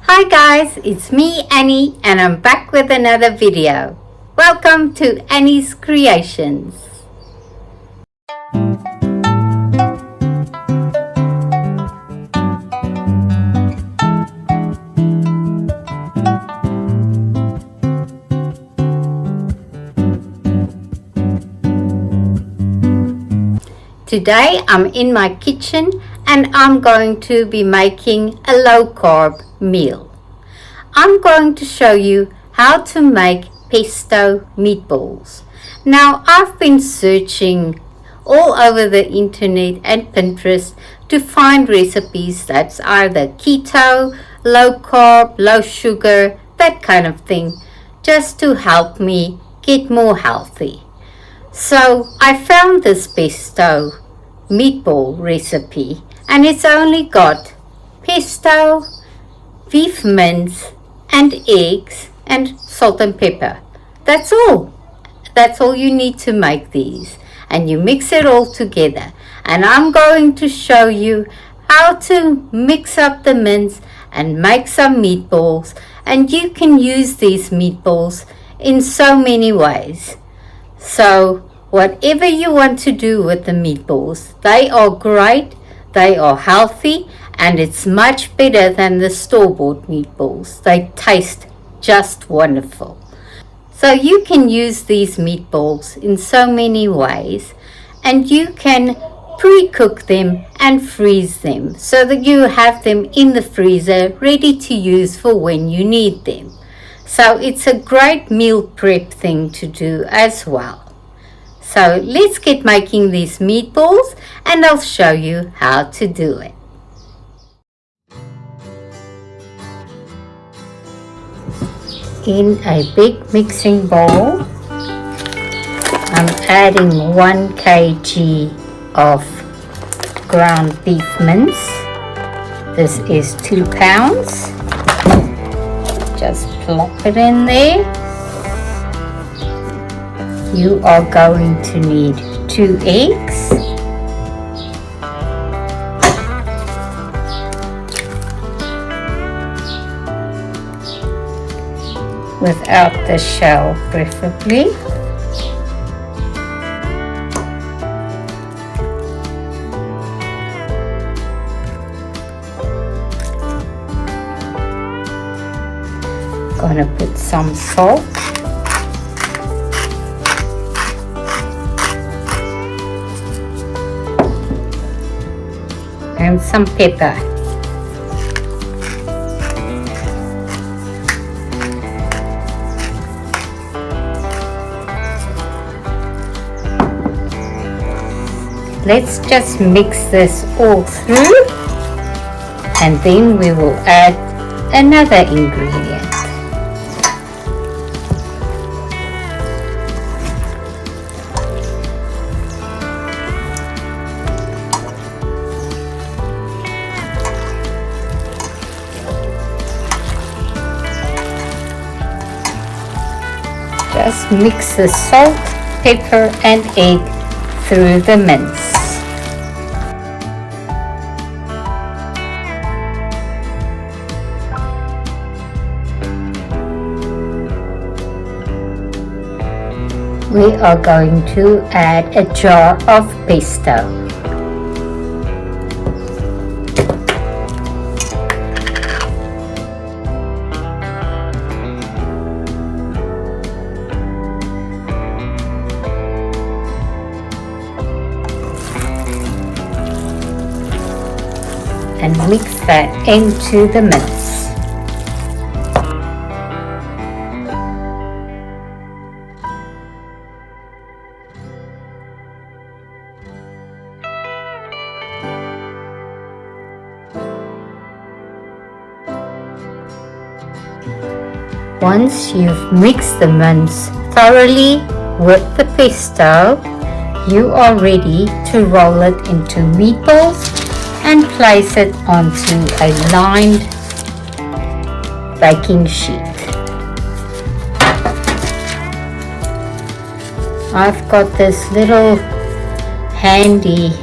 Hi guys, it's me Annie and I'm back with another video. Welcome to Annie's Creations. Today I'm in my kitchen and I'm going to be making a low carb meal. I'm going to show you how to make pesto meatballs. Now I've been searching all over the internet and Pinterest to find recipes that's either keto, low carb, low sugar, that kind of thing, just to help me get more healthy. So I found this pesto meatball recipe and it's only got pesto, beef mince and eggs and salt and pepper. That's all you need to make these, and you mix it all together. And I'm going to show you how to mix up the mince and make some meatballs, and you can use these meatballs in so many ways. So whatever you want to do with the meatballs, they are great, they are healthy, and it's much better than the store-bought meatballs. They taste just wonderful. So you can use these meatballs in so many ways, and you can pre-cook them and freeze them so that you have them in the freezer ready to use for when you need them. So it's a great meal prep thing to do as well. So let's get making these meatballs and I'll show you how to do it. In a big mixing bowl, I'm adding 1 kg of ground beef mince. This is 2 pounds. Just plop it in there. You are going to need 2 eggs, without the shell preferably, gonna put some salt, and some pepper. Let's just mix this all through, and then we will add another ingredient. Just mix the salt, pepper and egg through the mince. We are going to add a jar of pesto. And mix that into the mince. Once you've mixed the mince thoroughly with the pesto, you are ready to roll it into meatballs and place it onto a lined baking sheet. I've got this little handy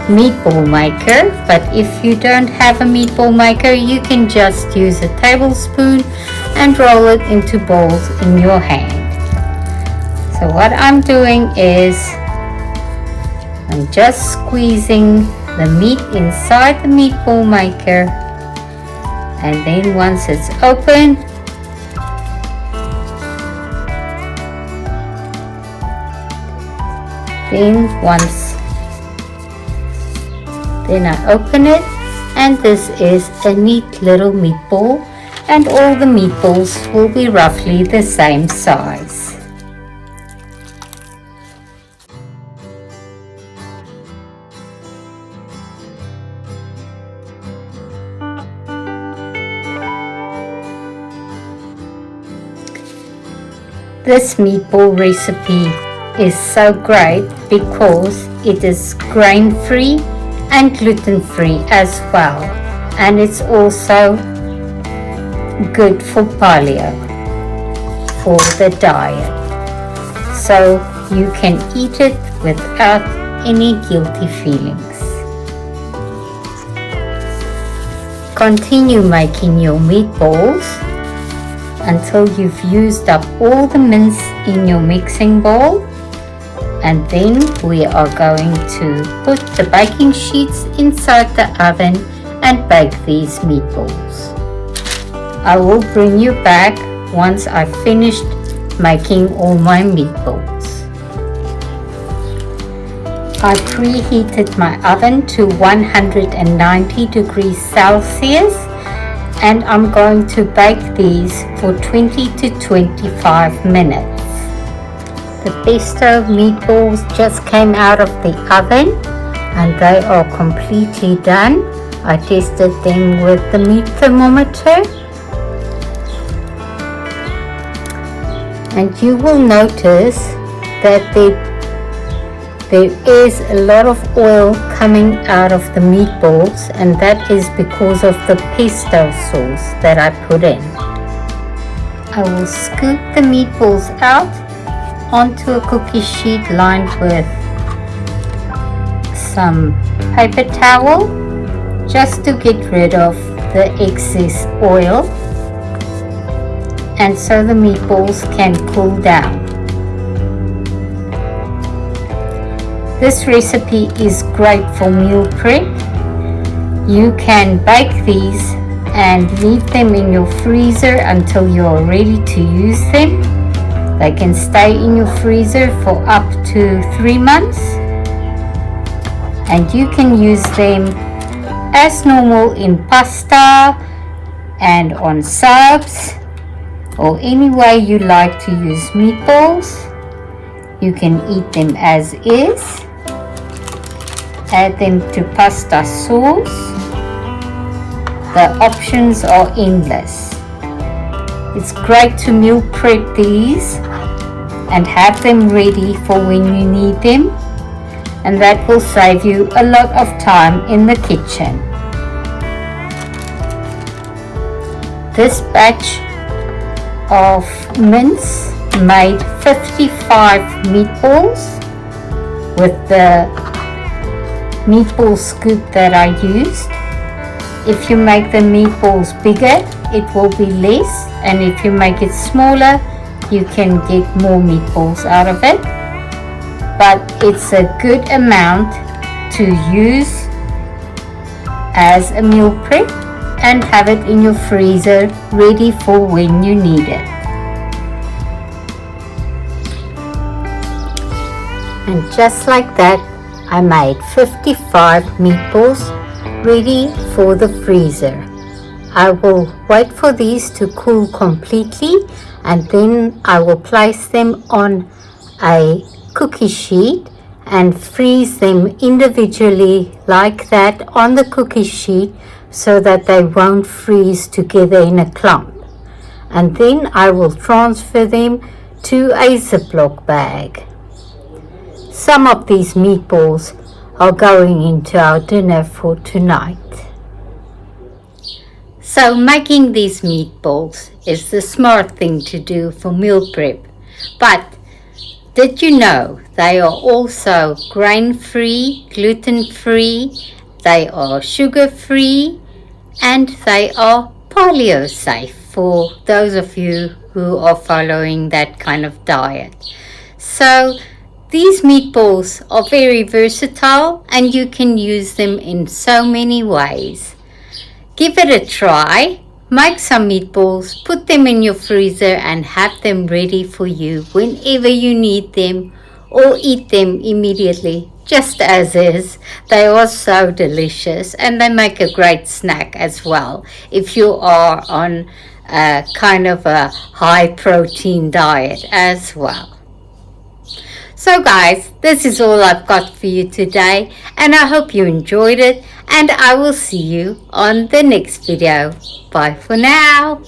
meatball maker, but if you don't have a meatball maker, you can just use a tablespoon and roll it into balls in your hand. So what I'm doing is I'm just squeezing the meat inside the meatball maker, and then once it's open, then I open it, and this is a neat little meatball, and all the meatballs will be roughly the same size. This meatball recipe is so great because it is grain-free and gluten-free as well, and it's also good for paleo, for the diet, so you can eat it without any guilty feelings. Continue making your meatballs until you've used up all the mince in your mixing bowl, and then we are going to put the baking sheets inside the oven and bake these meatballs. I will bring you back once I've finished making all my meatballs. I preheated my oven to 190 degrees Celsius, and I'm going to bake these for 20 to 25 minutes. The pesto meatballs just came out of the oven and they are completely done. I tested them with the meat thermometer, and you will notice that there is a lot of oil coming out of the meatballs, and that is because of the pesto sauce that I put in. I will scoop the meatballs out onto a cookie sheet lined with some paper towel just to get rid of the excess oil, and so the meatballs can cool down. This recipe is great for meal prep. You can bake these and leave them in your freezer until you are ready to use them. They can stay in your freezer for up to 3 months, and you can use them as normal in pasta and on subs, or any way you like to use meatballs. You can eat them as is, add them to pasta sauce. The options are endless. It's great to meal prep these and have them ready for when you need them, and that will save you a lot of time in the kitchen. This batch of mince made 55 meatballs with the meatball scoop that I used. If you make the meatballs bigger, it will be less, and if you make it smaller, you can get more meatballs out of it. But it's a good amount to use as a meal prep and have it in your freezer ready for when you need it. And just like that, I made 55 meatballs ready for the freezer. I will wait for these to cool completely, and then I will place them on a cookie sheet and freeze them individually like that on the cookie sheet, so that they won't freeze together in a clump. And then I will transfer them to a Ziploc bag. Some of these meatballs are going into our dinner for tonight. So making these meatballs is the smart thing to do for meal prep. But Did you know they are also grain-free, gluten-free, they are sugar-free, and they are paleo safe for those of you who are following that kind of diet. So these meatballs are very versatile and you can use them in so many ways. Give it a try. Make some meatballs, put them in your freezer and have them ready for you whenever you need them, or eat them immediately just as is. They are so delicious and they make a great snack as well if you are on a kind of a high protein diet as well. So guys, this is all I've got for you today, and I hope you enjoyed it, and I will see you on the next video. Bye for now.